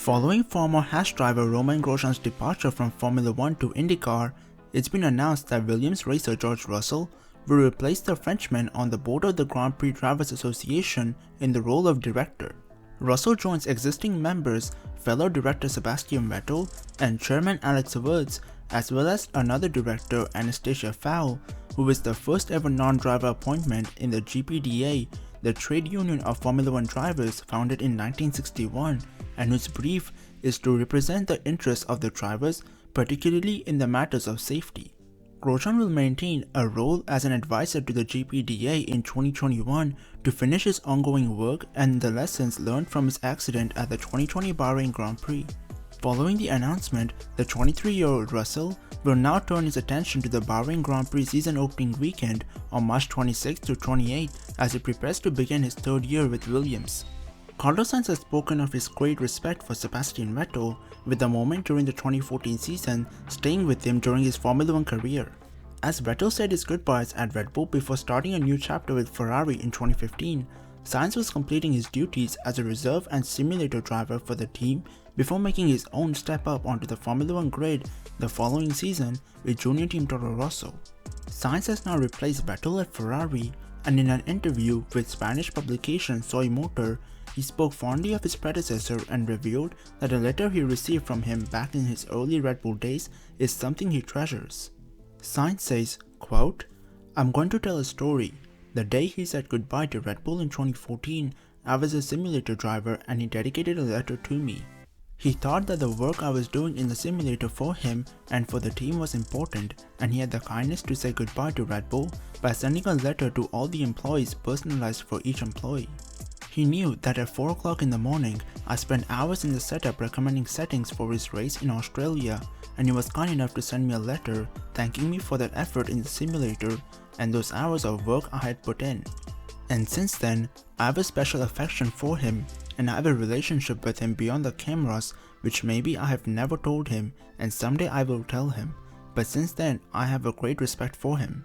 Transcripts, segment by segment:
Following former Haas driver Romain Grosjean's departure from Formula 1 to IndyCar, it's been announced that Williams racer George Russell will replace the Frenchman on the board of the Grand Prix Drivers Association in the role of director. Russell joins existing members fellow director Sebastian Vettel and chairman Alex Wurz, as well as another director Anastasia Fowl, who is the first ever non-driver appointment in the GPDA, the trade union of Formula 1 drivers founded in 1961, and whose brief is to represent the interests of the drivers, particularly in the matters of safety. Grosjean will maintain a role as an advisor to the GPDA in 2021 to finish his ongoing work and the lessons learned from his accident at the 2020 Bahrain Grand Prix. Following the announcement, the 23-year-old Russell will now turn his attention to the Bahrain Grand Prix season opening weekend on March 26 to 28 as he prepares to begin his third year with Williams. Carlos Sainz has spoken of his great respect for Sebastian Vettel, with the moment during the 2014 season staying with him during his Formula 1 career. As Vettel said his goodbyes at Red Bull before starting a new chapter with Ferrari in 2015, Sainz was completing his duties as a reserve and simulator driver for the team before making his own step up onto the Formula 1 grid the following season with junior team Toro Rosso. Sainz has now replaced Vettel at Ferrari, and in an interview with Spanish publication Soy Motor, he spoke fondly of his predecessor and revealed that a letter he received from him back in his early Red Bull days is something he treasures. Sainz says, quote, "I'm going to tell a story. The day he said goodbye to Red Bull in 2014, I was a simulator driver and he dedicated a letter to me. He thought that the work I was doing in the simulator for him and for the team was important, and he had the kindness to say goodbye to Red Bull by sending a letter to all the employees personalized for each employee. He knew that at 4 o'clock in the morning, I spent hours in the setup recommending settings for his race in Australia, and he was kind enough to send me a letter thanking me for that effort in the simulator and those hours of work I had put in. And since then, I have a special affection for him, and I have a relationship with him beyond the cameras, which maybe I have never told him and someday I will tell him, but since then I have a great respect for him."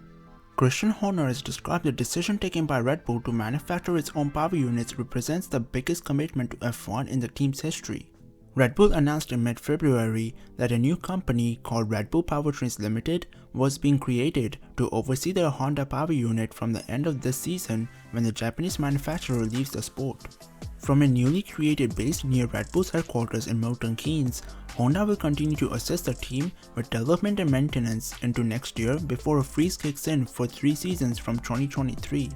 Christian Horner has described the decision taken by Red Bull to manufacture its own power units represents the biggest commitment to F1 in the team's history. Red Bull announced in mid-February that a new company called Red Bull Powertrains Limited was being created to oversee their Honda power unit from the end of this season when the Japanese manufacturer leaves the sport. From a newly created base near Red Bull's headquarters in Milton Keynes, Honda will continue to assist the team with development and maintenance into next year before a freeze kicks in for 3 seasons from 2023.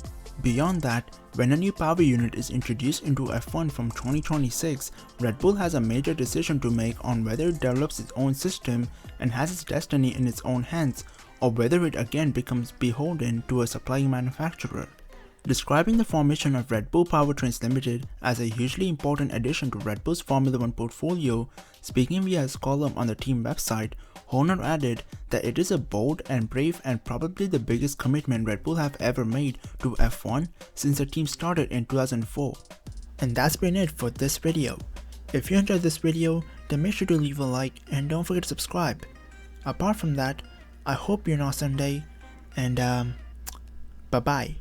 Beyond that, when a new power unit is introduced into F1 from 2026, Red Bull has a major decision to make on whether it develops its own system and has its destiny in its own hands, or whether it again becomes beholden to a supplying manufacturer. Describing the formation of Red Bull Powertrains Limited as a hugely important addition to Red Bull's Formula 1 portfolio, speaking via his column on the team website, Horner added that it is a bold and brave and probably the biggest commitment Red Bull have ever made to F1 since the team started in 2004. And that's been it for this video. If you enjoyed this video, then make sure to leave a like and don't forget to subscribe. Apart from that, I hope you're an awesome day, and bye bye.